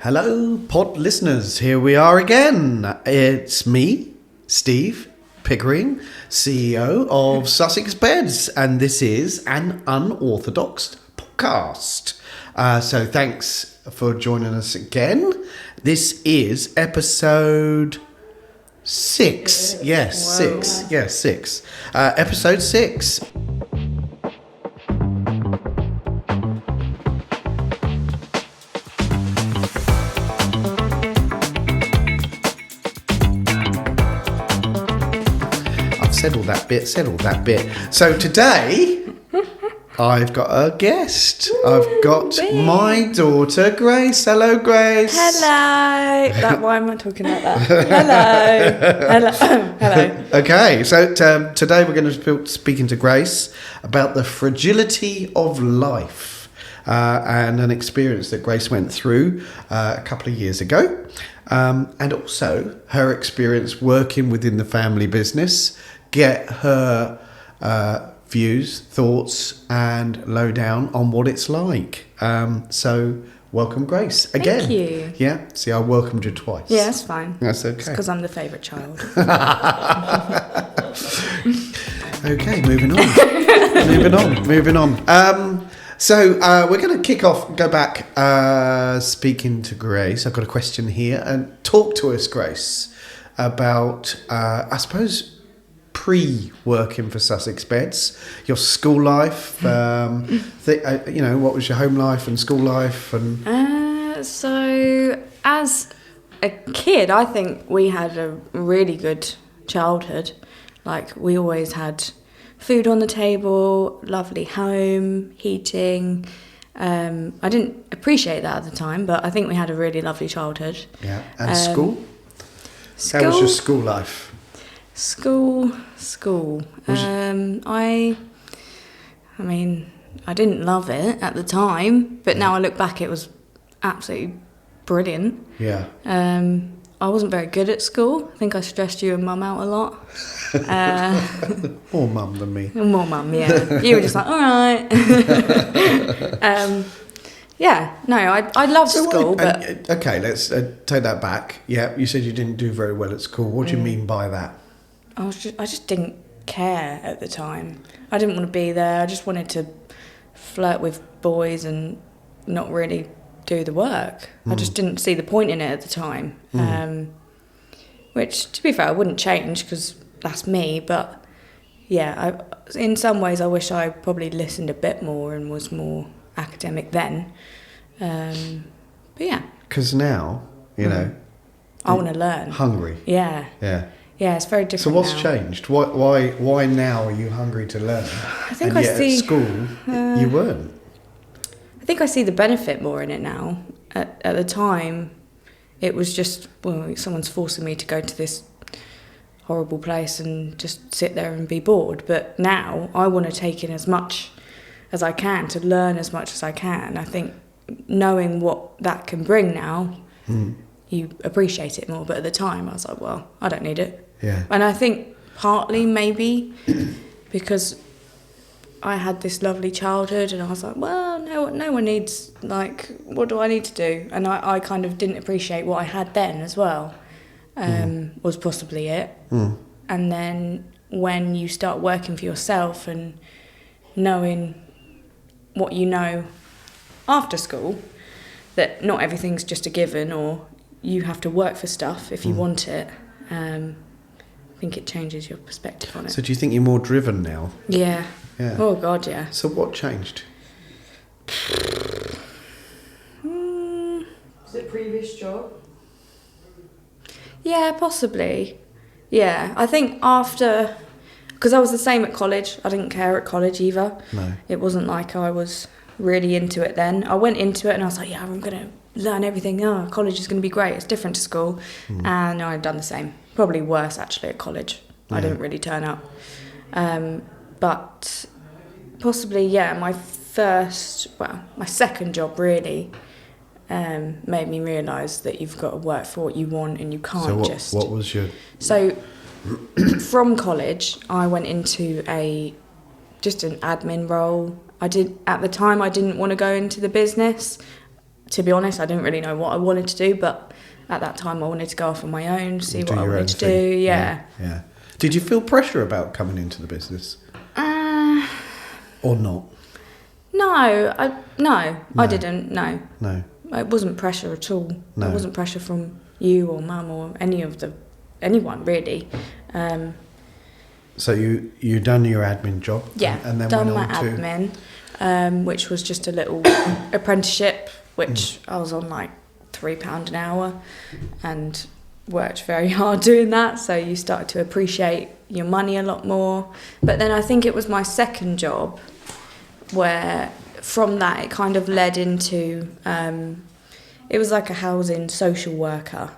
Hello, pod listeners. Here we are again. It's me, Steve Pickering, CEO of Sussex Beds, and this is an Unorthodox podcast. So thanks for joining us again. This is episode 6. Yes, Whoa. 6. Yes, 6. Episode 6. Said all that bit. So today, I've got a guest. I've got my daughter, Grace. Hello, Grace. Hello. Why am I talking like that? Hello. Okay, so today we're going to be speaking to Grace about the fragility of life and an experience that Grace went through a couple of years ago. And also her experience working within the family business. Get her views, thoughts, and lowdown on what it's like. So, welcome, Grace, again. Thank you. Yeah, see, I welcomed you twice. Yeah, that's fine. That's okay. It's because I'm the favourite child. Okay, moving on. So, we're going to kick off, go back, speaking to Grace. I've got a question here. And talk to us, Grace, about, I suppose, pre-working for Sussex Beds, your school life, what was your home life and school life? And So, as a kid, I think we had a really good childhood. Like, we always had food on the table, lovely home, heating. I didn't appreciate that at the time, but I think we had a really lovely childhood. Yeah, and school? How was your school life? School. I didn't love it at the time, but now I look back, it was absolutely brilliant. Yeah. I wasn't very good at school. I think I stressed you and Mum out a lot. More Mum than me. More Mum, yeah. You were just like, all right. I loved school, but... Okay, let's take that back. Yeah, you said you didn't do very well at school. What do you mean by that? I just didn't care at the time. I didn't want to be there. I just wanted to flirt with boys and not really do the work. I just didn't see the point in it at the time. Which, to be fair, I wouldn't change because that's me. But yeah, in some ways, I wish I probably listened a bit more and was more academic then. But yeah. Because now, I want to learn. Hungry. Yeah. Yeah. Yeah, it's very different. So what's now. changed? Why now are you hungry to learn? I think at school you weren't. I think I see the benefit more in it now. At the time, it was just, someone's forcing me to go to this horrible place and just sit there and be bored. But now I want to take in as much as I can, to learn as much as I can. I think knowing what that can bring now, you appreciate it more. But at the time, I was like, well, I don't need it. Yeah. And I think partly maybe because I had this lovely childhood and I was like, well, no one needs, what do I need to do? And I kind of didn't appreciate what I had then as well, was possibly it. And then when you start working for yourself and knowing what you know after school, that not everything's just a given or you have to work for stuff if you want it, I think it changes your perspective on it. So do you think you're more driven now? Yeah. Yeah. Oh, God, yeah. So what changed? Was it previous job? Yeah, possibly. Yeah, I think after... Because I was the same at college. I didn't care at college either. No. It wasn't like I was really into it then. I went into it and I was like, yeah, I'm going to learn everything. Oh, college is going to be great. It's different to school. And I've done the same. Probably worse, actually, at college. I didn't really turn up. But possibly, yeah, my second job really made me realise that you've got to work for what you want and you can't So what was your... So from college, I went into just an admin role. At the time, I didn't want to go into the business. to be honest, I didn't really know what I wanted to do, but at that time I wanted to go off on my own, see what I wanted to do. Yeah. Did you feel pressure about coming into the business? Or not? No, I didn't. No. It wasn't pressure at all. No. It wasn't pressure from you or mum or anyone really. So you done your admin job? Yeah, and then done went my on admin, which was just a little apprenticeship, which I was on like £3 an hour, and worked very hard doing that. So you started to appreciate your money a lot more. But then I think it was my second job where from that it kind of led into it was like a housing social worker,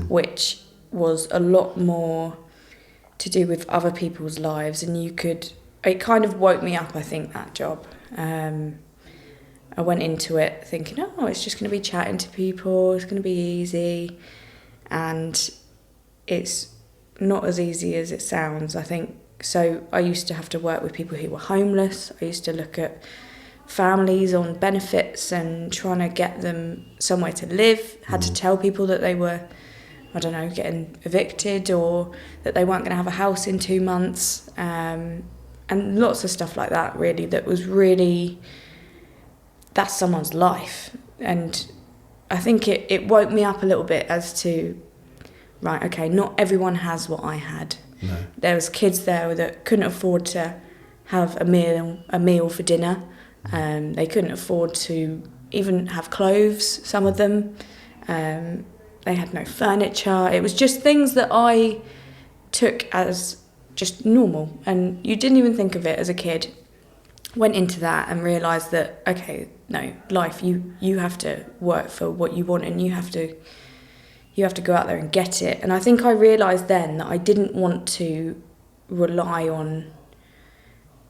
which was a lot more to do with other people's lives, and it kind of woke me up, I think, that job. I went into it thinking, it's just going to be chatting to people, it's going to be easy, and it's not as easy as it sounds, I think. So I used to have to work with people who were homeless. I used to look at families on benefits and trying to get them somewhere to live. Had to tell people that they were, getting evicted, or that they weren't going to have a house in 2 months, and lots of stuff like that, really, that was really, that's someone's life. And I think it woke me up a little bit as to, right, okay, not everyone has what I had. No. There was kids there that couldn't afford to have a meal for dinner. They couldn't afford to even have clothes, some of them. They had no furniture. It was just things that I took as just normal, and you didn't even think of it as a kid. Went into that and realised that, okay, no, life, you have to work for what you want, and you have to go out there and get it. And I think I realised then that I didn't want to rely on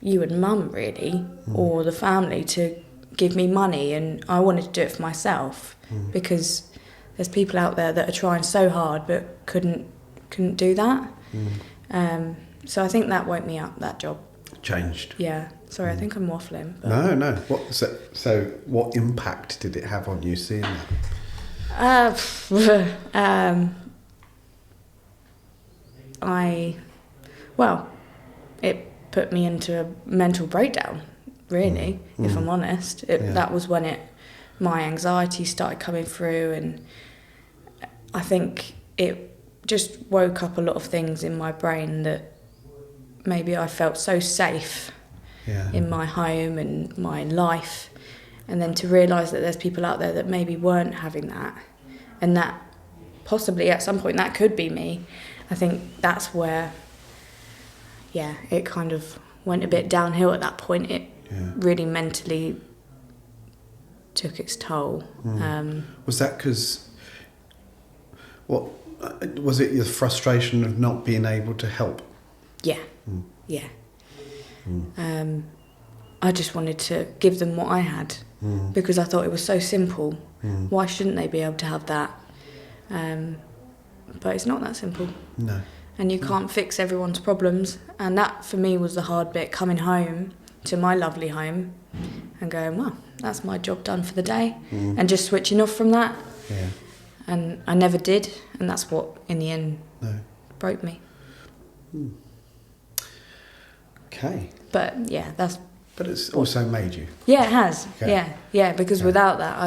you and mum, really, or the family to give me money, and I wanted to do it for myself, because there's people out there that are trying so hard but couldn't do that. So I think that woke me up, that job. Changed. Yeah. Sorry, I think I'm waffling. But No. So what impact did it have on you seeing that? It put me into a mental breakdown, really, if I'm honest. That was when my anxiety started coming through, and I think it just woke up a lot of things in my brain that maybe I felt so safe in my home and my life, and then to realise that there's people out there that maybe weren't having that, and that possibly at some point that could be me. I think that's where it kind of went a bit downhill at that point. It really mentally took its toll. Was that because, what was it, your frustration of not being able to help? Yeah. I just wanted to give them what I had, because I thought it was so simple. Why shouldn't they be able to have that? But it's not that simple. No. And you can't fix everyone's problems. And that, for me, was the hard bit, coming home to my lovely home and going, well, that's my job done for the day, and just switching off from that. Yeah. And I never did, and that's what, in the end, broke me. Okay. But, that's... But it's also made you. Yeah, it has. Okay. Yeah, because without that,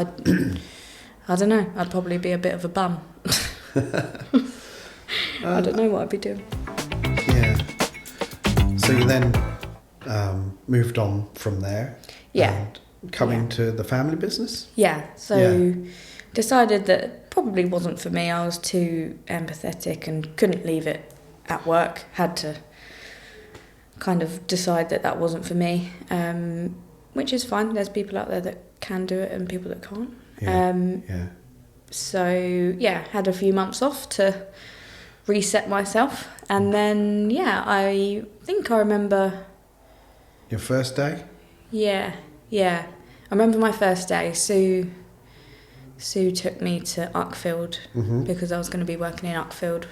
I don't know, I'd probably be a bit of a bum. I don't know what I'd be doing. Yeah. So you then moved on from there. Yeah. And coming to the family business? Yeah. So decided that it probably wasn't for me. I was too empathetic and couldn't leave it at work. Had to kind of decide that wasn't for me, which is fine. There's people out there that can do it and people that can't. So, had a few months off to reset myself. And then, I think I remember... Your first day? Yeah. I remember my first day. Sue took me to Uckfield because I was going to be working in Uckfield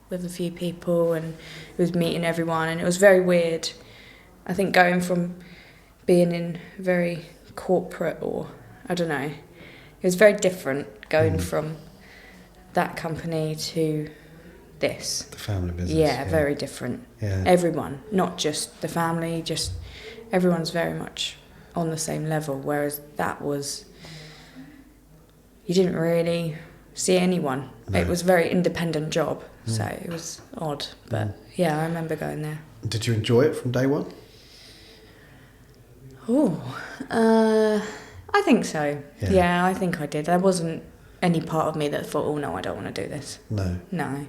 with a few people, and it was meeting everyone, and it was very weird. I think going from being in very corporate, or I don't know, it was very different going from that company to this. The family business. Yeah, very different. Yeah. Everyone, not just the family, just everyone's very much on the same level, whereas that was, you didn't really see anyone. No. It was a very independent job, so it was odd. But yeah, I remember going there. Did you enjoy it from day one? I think so. Yeah. Yeah, I think I did. There wasn't any part of me that thought, oh no, I don't want to do this. No. No.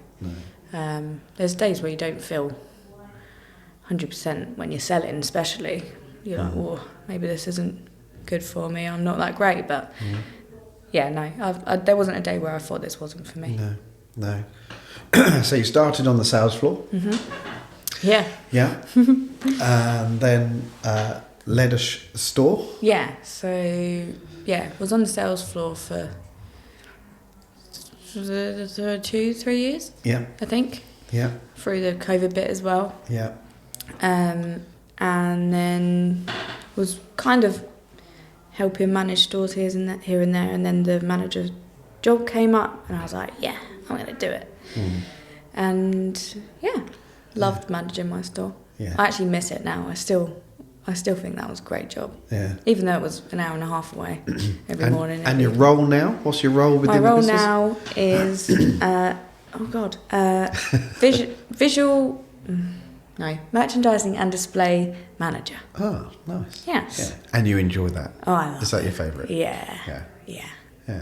There's days where you don't feel 100% when you're selling, especially. You're like, oh, maybe this isn't good for me. I'm not that great, but yeah, no. There wasn't a day where I thought this wasn't for me. No. So you started on the sales floor. Yeah. Yeah. And then led a store. Yeah. So yeah, was on the sales floor for 2-3 years. Yeah. I think. Yeah. Through the COVID bit as well. Yeah. And then was kind of helping manage stores here and there, and then the manager's job came up, and I was like, yeah, I'm going to do it. And yeah, loved managing my store. Yeah. I actually miss it now. I still think that was a great job. Yeah. Even though it was an hour and a half away every morning. And your role now? What's your role within the business? My role now is visual. No, merchandising and display manager. Oh, nice. Yes. Yeah. And you enjoy that? Oh, I love Is that your favourite? Yeah.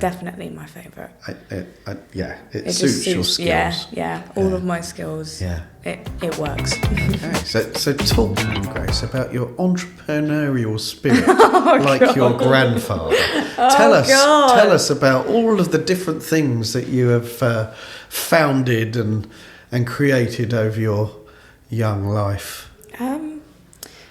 Definitely my favourite. It suits your skills. Yeah. All of my skills. Yeah. It works. Okay, so talk to me, Grace, about your entrepreneurial spirit, your grandfather. Tell us about all of the different things that you have founded and created over your young life.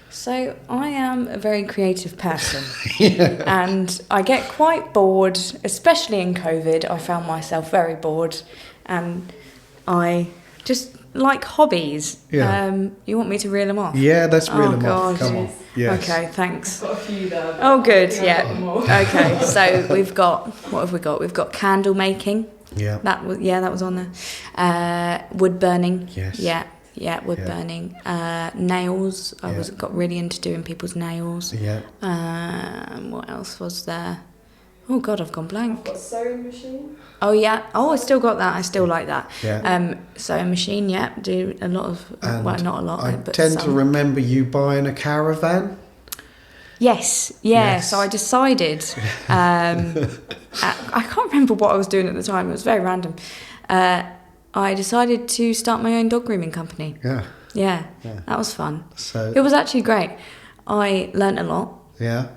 So I am a very creative person, and I get quite bored, especially in COVID. I found myself very bored, and I just like hobbies. Yeah. You want me to reel them off? Yeah, let's reel them God. off. Come on. Yes. Okay, thanks. Got a few there. Oh, good. Yeah. Okay, so we've got, what have we got? We've got candle making. Yeah. That was on there. Wood burning. Yes. Yeah, wood burning. Nails. I got really into doing people's nails. Yeah. What else was there? Oh God, I've gone blank. I've got a sewing machine. Oh yeah. Oh, I still got that. I still like that. Yeah. Sewing machine. Yeah. Do a lot of. Well, not a lot. I but tend some. to remember you buying a caravan. Yes. So I decided. I can't remember what I was doing at the time. It was very random. I decided to start my own dog grooming company. Yeah, that was fun. So it was actually great. I learnt a lot. Yeah.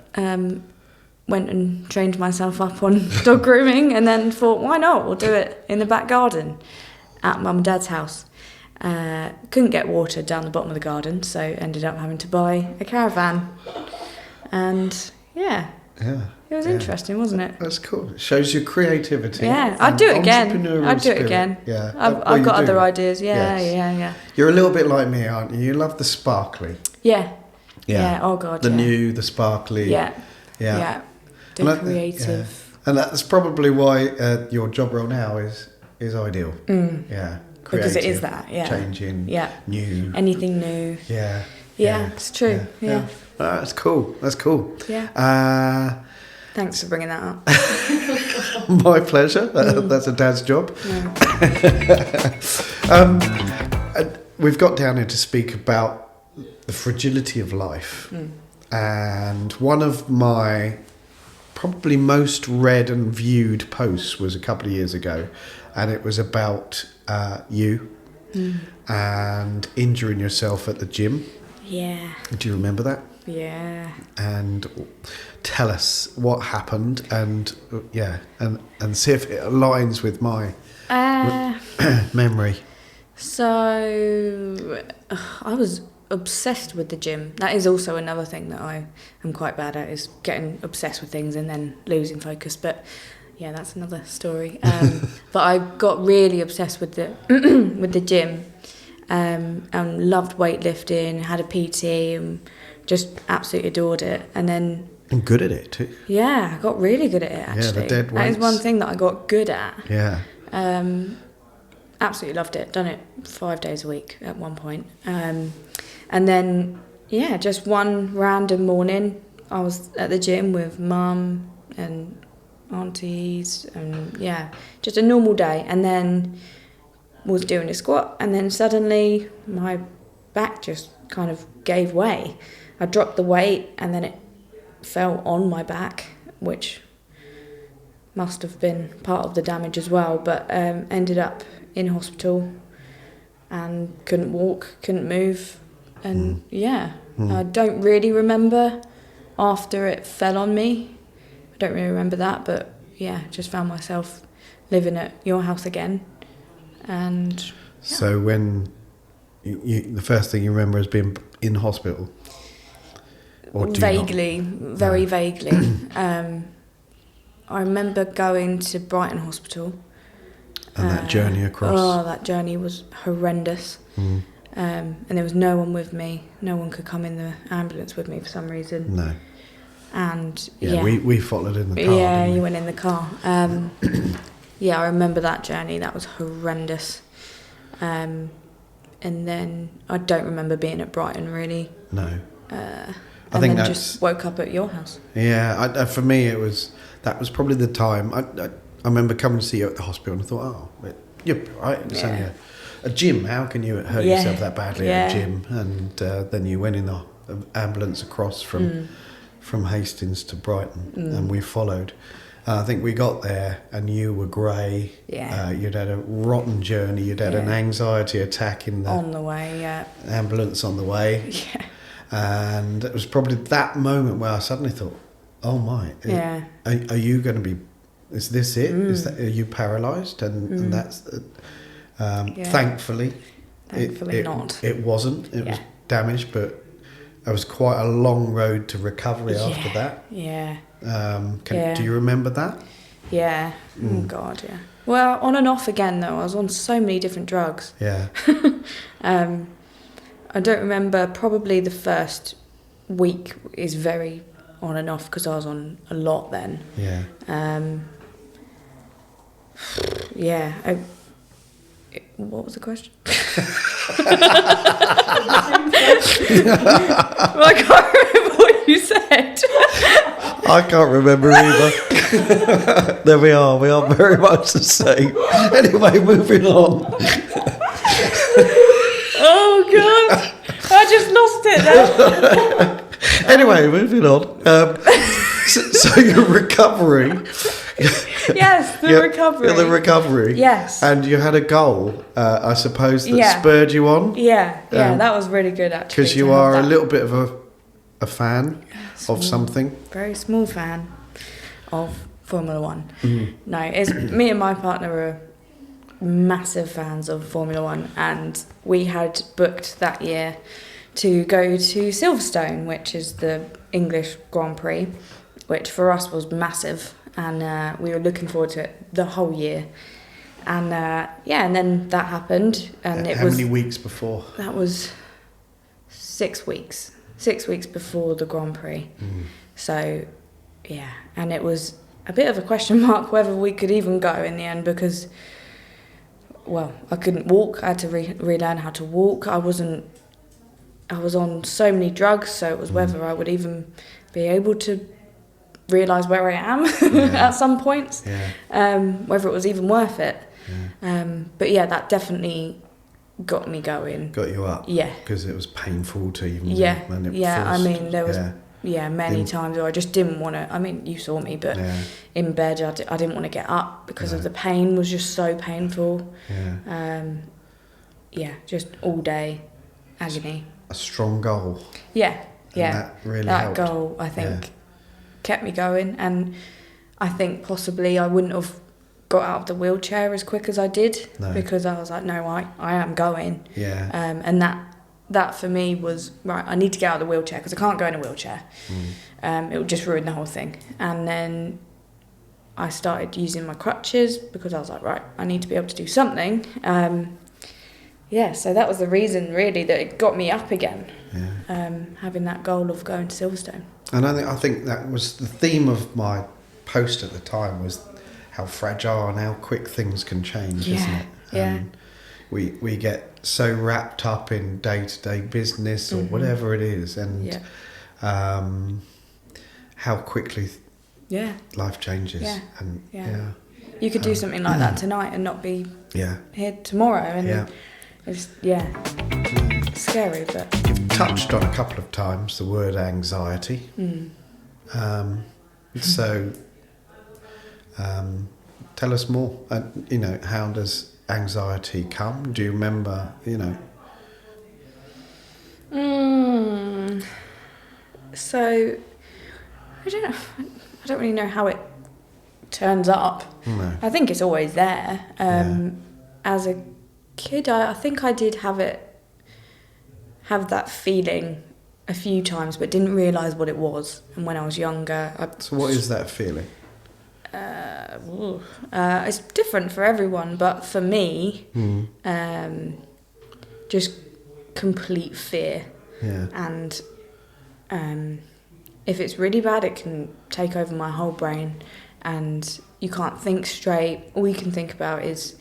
Went and trained myself up on dog grooming, and then thought, why not? We'll do it in the back garden at Mum and Dad's house. Couldn't get water down the bottom of the garden, so ended up having to buy a caravan. And yeah. It was interesting, wasn't it? That's cool. It shows your creativity. Yeah, I'd do it again. Spirit. Yeah. I've got other ideas. Yeah. You're a little bit like me, aren't you? You love the sparkly. Yeah. Oh God. The new, the sparkly. Yeah. The And creative. And that's probably why your job role now is ideal. Yeah. Creative, because it is that. Yeah. Changing. Yeah. New. Anything new. Yeah. It's true. Yeah. That's cool. Yeah. Thanks for bringing that up. My pleasure. That's a dad's job. We've got down here to speak about the fragility of life. And one of my probably most read and viewed posts was a couple of years ago, and it was about you and injuring yourself at the gym. Yeah. Do you remember that? Yeah. And tell us what happened, and see if it aligns with my memory. So I was obsessed with the gym. That is also another thing that I am quite bad at, is getting obsessed with things and then losing focus. But yeah, that's another story. But I got really obsessed with the with the gym, and loved weightlifting. Had a PT and just absolutely adored it. And then And good at it too. Yeah, I got really good at it, actually. Yeah, the dead That is weights. one thing that I got good at. Yeah. Absolutely loved it. Done it 5 days a week at one point. And then, yeah, just one random morning, I was at the gym with mum and aunties and, yeah, just a normal day. And then was doing a squat, and then suddenly my back just kind of gave way. I dropped the weight and then it fell on my back, which must have been part of the damage as well, but ended up in hospital and couldn't walk, couldn't move, and I don't really remember after it fell on me. I don't really remember that, but yeah, just found myself living at your house again. And So when the first thing you remember is being in hospital? Or do you not? vaguely, very vaguely. I remember going to Brighton Hospital. And that journey across. Oh, that journey was horrendous. And there was no one with me. No one could come in the ambulance with me for some reason. No. And We followed in the car. yeah, didn't we? you went in the car. Yeah, I remember that journey. That was horrendous. And then I don't remember being at Brighton really. No. And think then that's- just woke up at your house. Yeah, for me that was probably the time. I remember coming to see you at the hospital and I thought, you're right, it's only a gym. How can you hurt yourself that badly at a gym? And then you went in the ambulance across from Hastings to Brighton, and we followed. I think we got there and you were grey. Yeah. You'd had a rotten journey. You'd had an anxiety attack in the On the way, yeah. ambulance on the way. Yeah. And it was probably that moment where I suddenly thought, oh my, are you going to be, is this it? Are you paralysed? And that's, thankfully not. It wasn't. It was damaged, but it was quite a long road to recovery after that. Yeah. Do you remember that? Yeah. Oh, God, yeah. Well, on and off again, though. I was on so many different drugs. Yeah. I don't remember. Probably the first week is very on and off because I was on a lot then. Yeah. What was the question? Well, I can't remember what you said. I can't remember either. There we are. We are very much the same. Anyway, moving on. Oh, God. I just lost it then. Anyway, moving on. So your recovery. Yes, the recovery. Yeah, the recovery. Yes. And you had a goal, I suppose, that spurred you on. Yeah, that was really good actually. Because you are a little bit of a fan of something. Very small fan of Formula One. No, it's me and my partner are massive fans of Formula One, and we had booked that year to go to Silverstone, which is the English Grand Prix, which for us was massive, and we were looking forward to it the whole year. And and then that happened, and How many weeks before? That was 6 weeks. 6 weeks before the Grand Prix. So, yeah, and it was a bit of a question mark whether we could even go in the end because, well, I couldn't walk. I had to relearn how to walk. I was on so many drugs, so it was whether I would even be able to realise where I am at some points, whether it was even worth it. But yeah, that definitely got me going. Got you up? Yeah. Because it was painful to even... I mean, there was many times where I just didn't want to... I mean, you saw me, but in bed I didn't want to get up because of the pain was just so painful. Just all day agony. A strong goal. Yeah. And that really that helped. goal, I think, kept me going, and I think possibly I wouldn't have got out of the wheelchair as quick as I did because I was like, no, I am going. Yeah. And that for me was, right, I need to get out of the wheelchair because I can't go in a wheelchair. It would just ruin the whole thing. And then I started using my crutches because I was like, right, I need to be able to do something. So that was the reason really that it got me up again, having that goal of going to Silverstone. And I think that was the theme of my post at the time, was how fragile and how quick things can change, isn't it? And we get so wrapped up in day-to-day business or whatever it is, and how quickly life changes. And you could do something like that tonight and not be here tomorrow, and it's scary. But you've touched on a couple of times the word anxiety. So tell us more. How does anxiety come? Do you remember? So I don't know. I don't really know how it turns up. No. I think it's always there. As a kid, I think I did have that feeling a few times, but didn't realise what it was. And when I was younger, So what is that feeling? It's different for everyone, but for me, just complete fear. Yeah. And if it's really bad, it can take over my whole brain, and you can't think straight. All you can think about is,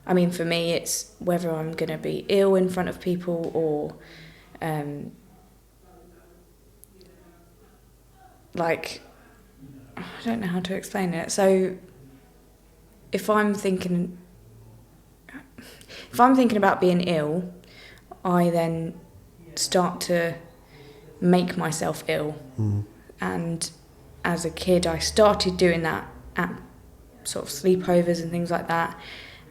for me, it's whether I'm going to be ill in front of people, or I don't know how to explain it. So if I'm thinking about being ill, I then start to make myself ill. And as a kid, I started doing that at sort of sleepovers and things like that,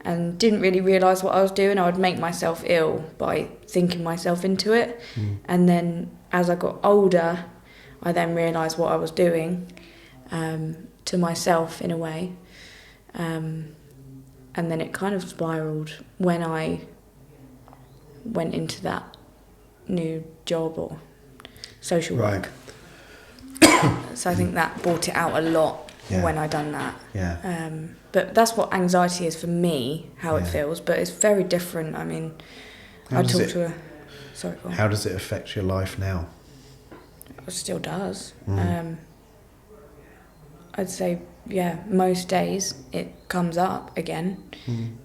and didn't really realise what I was doing. I would make myself ill by thinking myself into it. And then as I got older, I then realised what I was doing to myself in a way. And then it kind of spiralled when I went into that new job or social work. So I think that brought it out a lot when I done that. But that's what anxiety is for me, how it feels. But it's very different. How does it affect your life now? It still does. I'd say, most days it comes up again.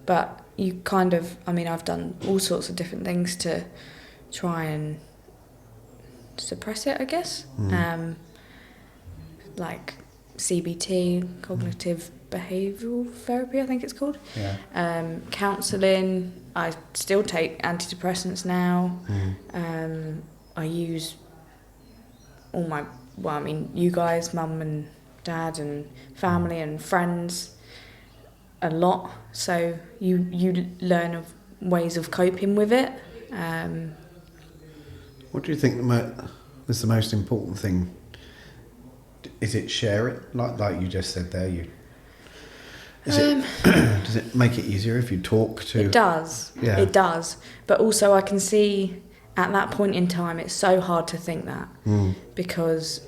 But you kind of, I've done all sorts of different things to try and suppress it, I guess. Like CBT, cognitive behavioural therapy, I think it's called. Counselling. I still take antidepressants now. I use all my, you guys, mum and dad and family and friends a lot. So you learn of ways of coping with it. What do you think is the most important thing? Is it share it, like you just said there? Does it make it easier if you talk to? It does. Yeah. It does. But also I can see at that point in time it's so hard to think that because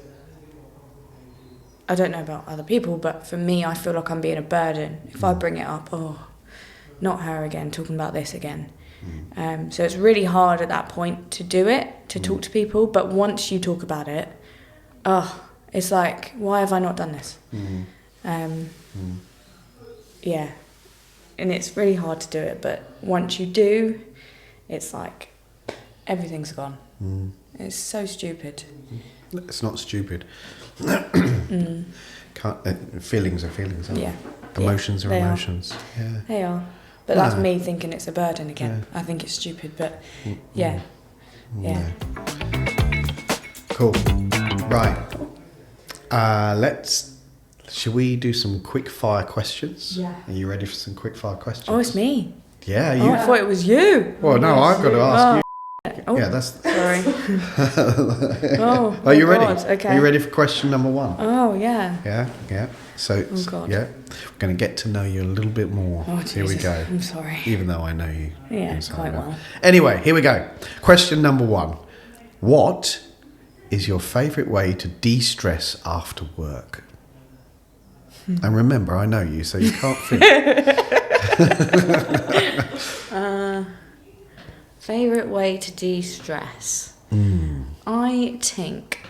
I don't know about other people, but for me I feel like I'm being a burden. If I bring it up, not her again, talking about this again. So it's really hard at that point to do it, to talk to people. But once you talk about it, it's like, why have I not done this? Yeah. And it's really hard to do it. But once you do, it's like everything's gone. It's so stupid. It's not stupid. Feelings are feelings, aren't they? Emotions are emotions. Yeah. They are. But that's me thinking it's a burden again. I think it's stupid, but yeah. Cool. Right. Shall we do some quick fire questions? Yeah. Are you ready for some quick fire questions? Oh, it's me. Yeah, you. Oh, I thought it was you. Well, no, I've got to ask you. Oh, yeah, that's. Sorry. Are you ready? God. Okay. Are you ready for question number 1? Oh, yeah. Yeah. So, God. we're going to get to know you a little bit more. Oh, here we Jesus. go. I'm sorry. Even though I know you. Yeah, quite well. Anyway, here we go. Question number 1. What is your favourite way to de-stress after work? And remember, I know you, so you can't think. Favourite way to de-stress? I think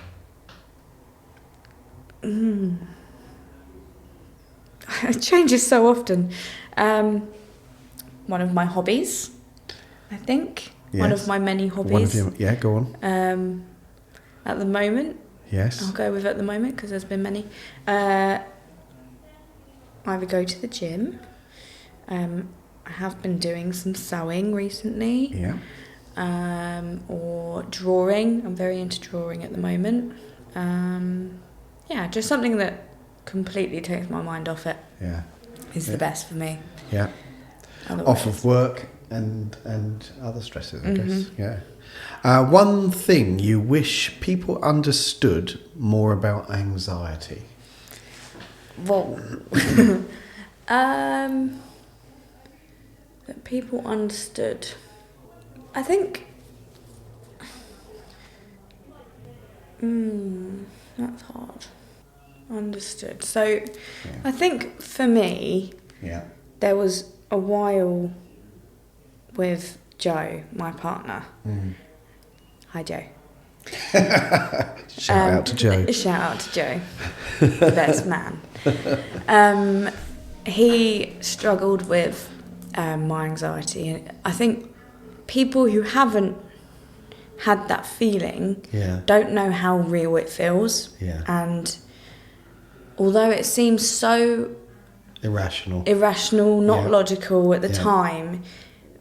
It changes so often. One of my hobbies, I think. Yes. One of my many hobbies. One of your, yeah, go on. At the moment. Yes. I'll go with at the moment because there's been many. Either go to the gym. I have been doing some sewing recently. Yeah. Or drawing. I'm very into drawing at the moment. Yeah, just something that completely takes my mind off it. Yeah. Is the best for me. Yeah. Otherwise. Off of work and other stresses, I guess. Yeah. One thing you wish people understood more about anxiety. Well, that people understood. I think. That's hard. Understood. So, I think for me, there was a while with Joe, my partner. Hi, Joe. Shout out to Joe. Shout out to Joe, the best man. He struggled with my anxiety. I think people who haven't had that feeling don't know how real it feels. Yeah. And although it seems so irrational, not logical at the time,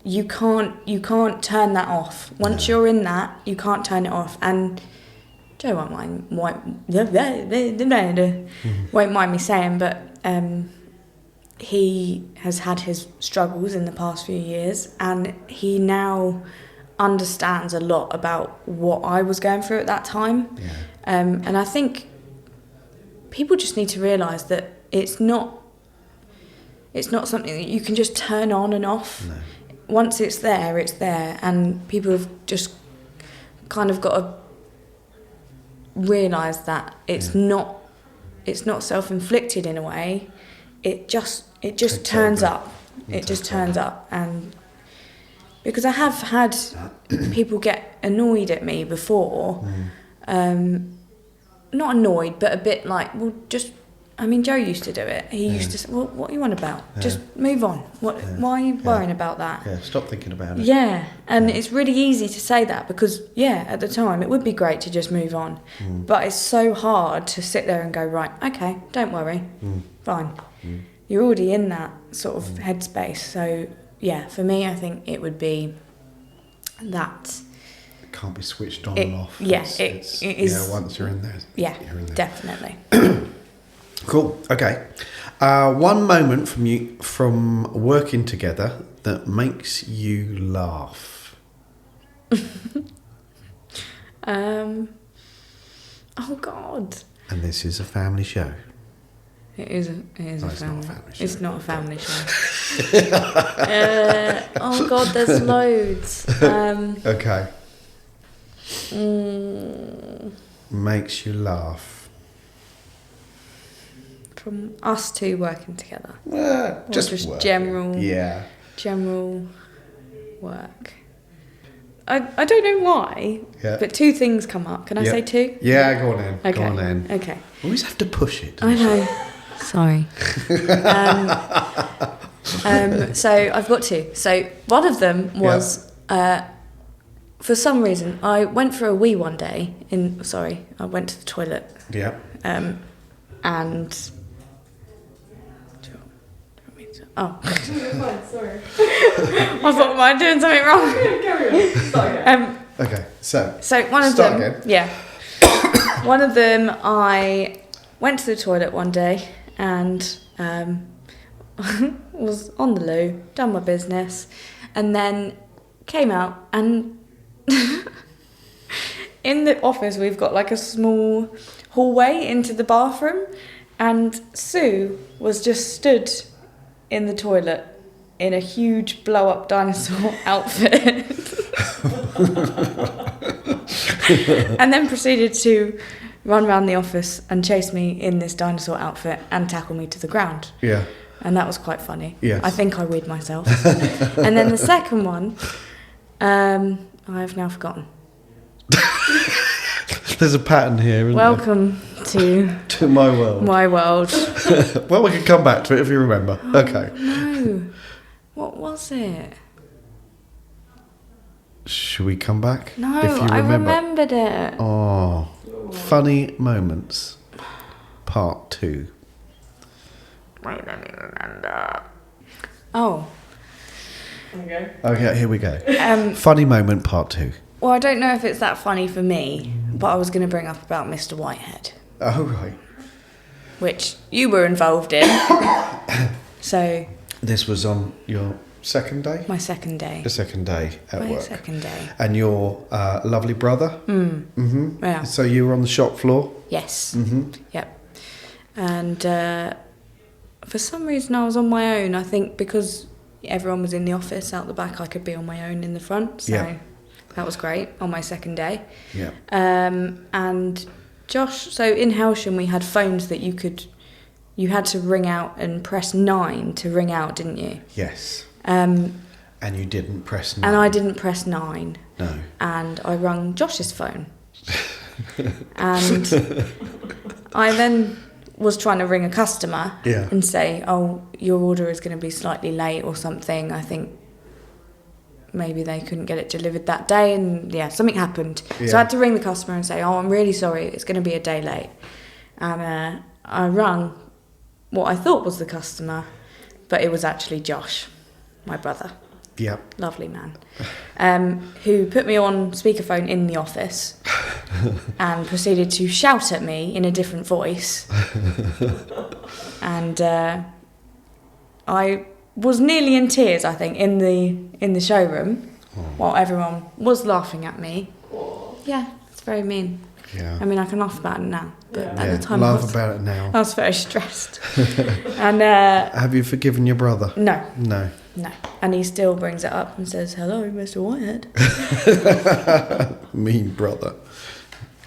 you can't turn that off. Once you're in that, you can't turn it off. And Joe won't mind me saying, but he has had his struggles in the past few years, and he now understands a lot about what I was going through at that time. And I think people just need to realise that it's not something that you can just turn on and off. No. Once it's there, and people have just kind of got to realise that it's not self-inflicted in a way. It just turns up. It just turns up. And because I have had people get annoyed at me before, not annoyed, but a bit like, well, just. I mean, Joe used to do it. He used to say, well, what are you on about? Just move on. Why are you worrying about that? Yeah, stop thinking about it. Yeah, and it's really easy to say that because, at the time, it would be great to just move on. But it's so hard to sit there and go, right, okay, don't worry, fine. You're already in that sort of headspace. So, for me, I think it would be that. It can't be switched on and off. It is. Yeah, once you're in there. Yeah, you're in there. definitely. Cool. Okay. One moment from working together that makes you laugh. Oh God. And this is a family show. It is a family. It's not a family show. Oh God, there's loads. Okay. Makes you laugh. From us two working together. Just working. General work. I don't know why, but two things come up. Can I say two? Yeah, go on in. Okay. Go on in. Okay. Always have to push it. I know. Sorry. So I've got two. So one of them was, for some reason, I went for a wee one day. I went to the toilet. Yeah. And. Oh. You're fine, sorry. I thought, am I doing something wrong? Carry on. Start again. Okay, so one of start them. Again. Yeah. One of them, I went to the toilet one day and was on the loo, done my business, and then came out and in the office we've got like a small hallway into the bathroom, and Sue was just stood in the toilet in a huge blow-up dinosaur outfit and then proceeded to run around the office and chase me in this dinosaur outfit and tackle me to the ground. Yeah. And that was quite funny. Yes. I think I weed myself. And then the second one, I have now forgotten. There's a pattern here, isn't Welcome To my world. my world. Well, we can come back to it if you remember. Okay. No. What was it? Should we come back? No, if you I remember. remembered it. Oh, funny moments, part 2. Wait, let me remember. Oh. Okay. Okay, here we go. Um, Funny moment, part 2. well, I don't know if it's that funny for me, but I was going to bring up about Mr. Whitehead, Oh, right. which you were involved in. So, This was on your second day? my second day. The second day at My work. second day. And your lovely brother? Mm-hmm. Yeah. So you were on the shop floor? Yes. Mm-hmm. Yep. And for some reason, I was on my own. I think because everyone was in the office out the back, I could be on my own in the front. So Yeah. that was great on my second day. Yeah. And Josh, so in Helston, we had phones that you had to ring out and press 9 to ring out, didn't you? Yes. And And you didn't press 9. I didn't press 9. No. And I rung Josh's phone. And I then was trying to ring a customer Yeah. and say, oh, your order is going to be slightly late or something. I think maybe they couldn't get it delivered that day, and yeah, something happened. Yeah. So I had to ring the customer and say, oh, I'm really sorry, it's going to be a day late. And I rung what I thought was the customer, but it was actually Josh, my brother. Yeah. Lovely man, who put me on speakerphone in the office and proceeded to shout at me in a different voice. And I was nearly in tears, I think, in the showroom while everyone was laughing at me. Yeah, it's very mean. Yeah. I mean, I can laugh about it now, but Yeah. at Yeah. the time Laugh about it now. I was very stressed. And Have you forgiven your brother? no. No. No, and he still brings it up and says, hello, Mr. Whitehead. Mean brother.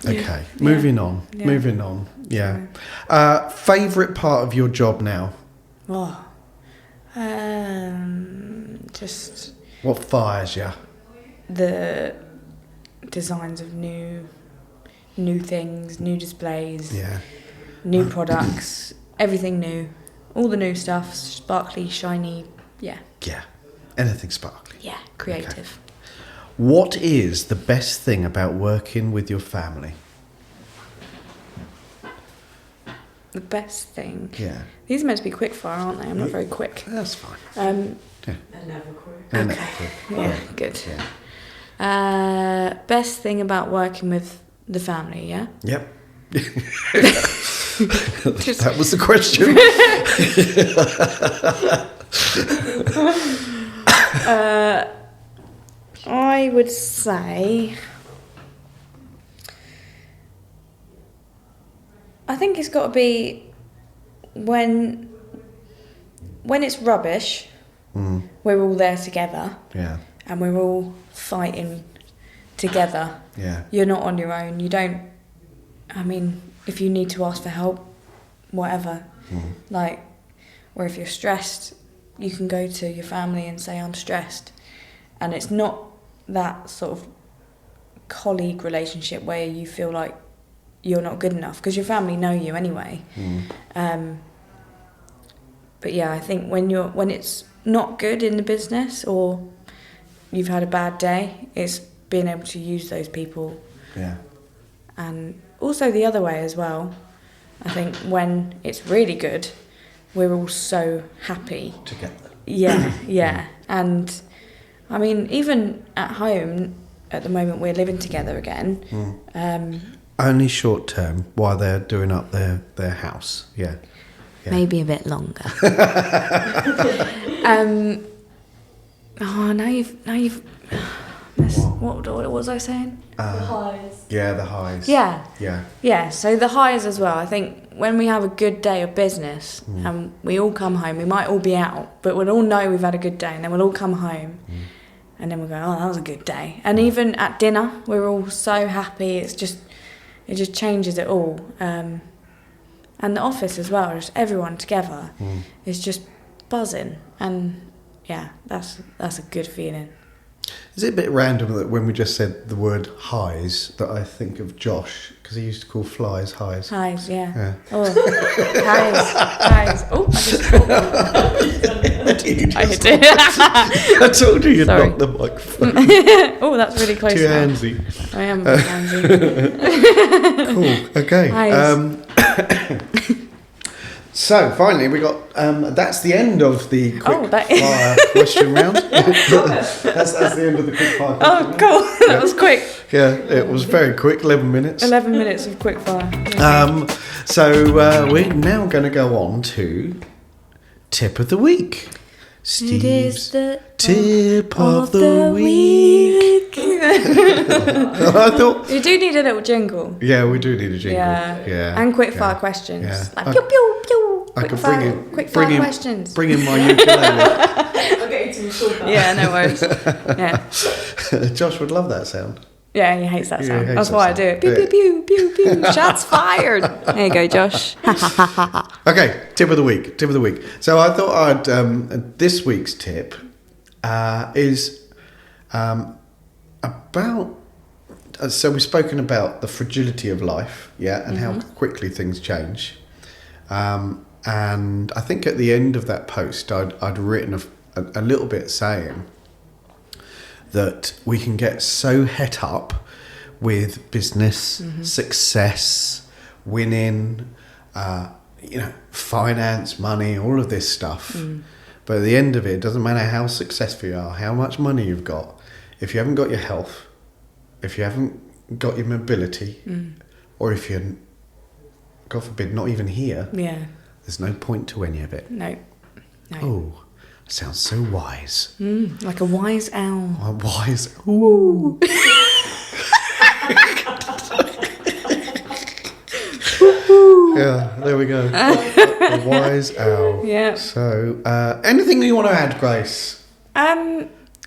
Yeah. Okay, moving on. Yeah. Moving on. Yeah. Favourite part of your job now? Oh, just What fires you? the designs of new things, new displays, Yeah. new products, everything new. All the new stuff, sparkly, shiny, yeah, Yeah. Anything sparkly. yeah, creative. What is the best thing about working with your family? The best thing. Yeah. These are meant to be quickfire, aren't they? I'm not very quick. That's fine. And never quit. And Okay. that's good. Yeah, good. Yeah. Best thing about working with the family, yeah? Yep. Just- That was the question. I would say, I think it's got to be when it's rubbish, we're all there together Yeah. and we're all fighting together. Yeah. You're not on your own. You don't, I mean, if you need to ask for help, whatever, like, or if you're stressed, you can go to your family and say, I'm stressed. And it's not that sort of colleague relationship where you feel like you're not good enough, because your family know you anyway. But yeah, I think when it's not good in the business or you've had a bad day, it's being able to use those people. Yeah. And also the other way as well. I think when it's really good, we're all so happy. Together. Yeah, yeah. And I mean, even at home, at the moment we're living together again. Only short term while they're doing up their house. Yeah. Yeah. Maybe a bit longer. Oh, now you've. What was I saying? The highs. Yeah, the highs. Yeah. Yeah. Yeah, so the highs as well. I think when we have a good day of business and we all come home, we might all be out, but we'll all know we've had a good day, and then we'll all come home and then we'll go, oh, that was a good day. And even at dinner, we're all so happy. It just changes it all. And the office as well, just everyone together is just buzzing. And yeah, that's a good feeling. Is it a bit random that when we just said the word highs that I think of Josh because he used to call flies highs? Highs, yeah. Yeah. Oh, highs. Oh, I hit it. I told you you'd Sorry. knock the microphone. Oh, that's really close. Too now. handsy. I am a bit handsy. Cool. Okay. Highs. So finally, we got. That's the end of the quick fire question round. that's the end of the quick fire. Oh, cool. That was quick. Yeah, it was very quick. 11 minutes. 11 minutes of quick fire. So we're now going to go on to tip of the week. It is the tip of the week. I thought you do need a little jingle. Yeah, we do need a jingle. Yeah. And quick fire questions. Yeah. Like pew pew pew. I could Quick fire questions. Bring in my ukulele. I'll get you to record that. Yeah, no worries. Yeah. Josh would love that sound. Yeah, he hates that Yeah, sound. he hates That's that why sound. I do it. Pew pew pew pew pew. Shots fired. There you go, Josh. Okay, tip of the week. So I thought I'd this week's tip is about. So we've spoken about the fragility of life, and how quickly things change. And I think at the end of that post, I'd written a little bit saying that we can get so het up with business, success, winning, finance, money, all of this stuff. But at the end of it doesn't matter how successful you are, how much money you've got. If you haven't got your health, if you haven't got your mobility, or if you're, God forbid, not even here, there's no point to any of it. No. Oh, sounds so wise. Like a wise owl. A wise. Ooh. Yeah, there we go. A wise owl. Yeah. So, anything you want to add, Grace?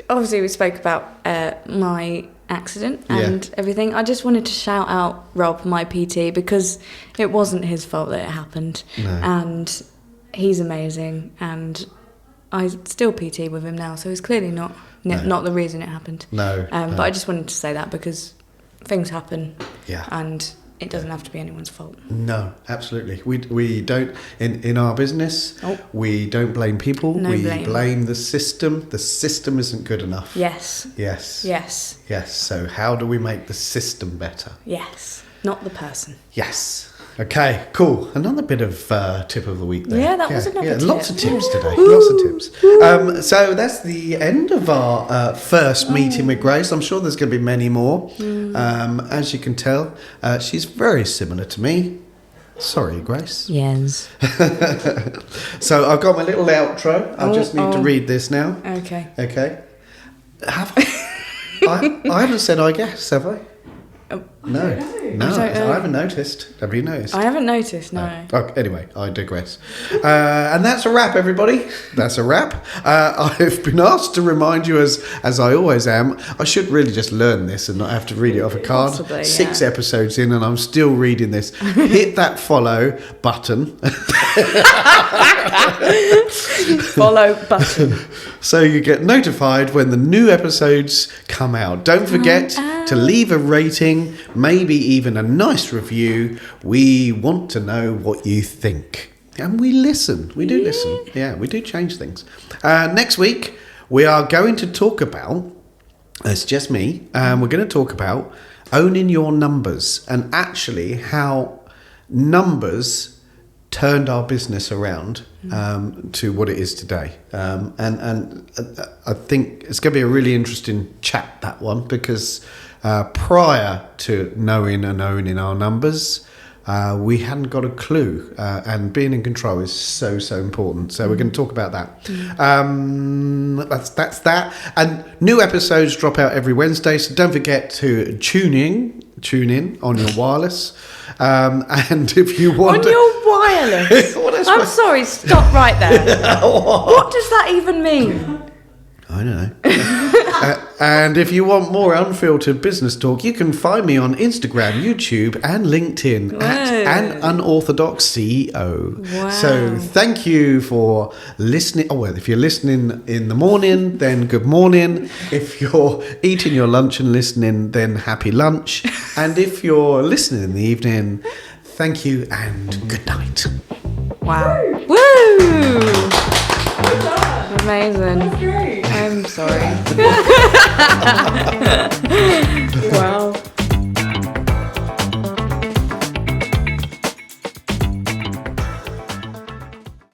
Obviously we spoke about my accident and everything. I just wanted to shout out Rob, my PT, because it wasn't his fault that it happened. No. And he's amazing, and I still PT with him now, so it's clearly not the reason it happened. No. But I just wanted to say that because things happen. Yeah. And it doesn't have to be anyone's fault. No, absolutely. We don't in our business. We don't blame people. No we blame. blame the system. The system isn't good enough. Yes. Yes. So how do we make the system better? Yes. Not the person. Yes. Okay, cool. Another bit of tip of the week there. Yeah, that was another tip. Lots of tips today. Lots of tips. So that's the end of our first meeting with Grace. I'm sure there's going to be many more. As you can tell, she's very similar to me. Sorry, Grace. Yes. So I've got my little outro. I just need to read this now. Okay. I haven't said I guess, have I? No, I haven't noticed. Have you noticed? I haven't noticed, no. Okay, anyway, I digress. And that's a wrap, everybody. That's a wrap. I've been asked to remind you, as I always am, I should really just learn this and not have to read it off a card. Possibly, 6 episodes in and I'm still reading this. Hit that follow button. Follow button. So you get notified when the new episodes come out. Don't forget to leave a rating, maybe even a nice review. We want to know what you think. And we listen. We do listen. Yeah, we do change things. Next week, we are going to talk about, it's just me, we're going to talk about owning your numbers and actually how numbers turned our business around to what it is today. And I think it's going to be a really interesting chat, that one, because prior to knowing and owning our numbers, we hadn't got a clue. And being in control is so important. So we're going to talk about that. That's that. And new episodes drop out every Wednesday. So don't forget to tune in on your wireless. And if you want On your wireless? I'm sorry, stop right there. What does that even mean? I don't know. And if you want more unfiltered business talk, you can find me on Instagram, YouTube, and LinkedIn at An Unorthodox CEO. Wow. So thank you for listening. Oh, well, if you're listening in the morning, then good morning. If you're eating your lunch and listening, then happy lunch. And if you're listening in the evening, thank you and good night. Wow. Woo! Amazing. Great. I'm sorry. Wow.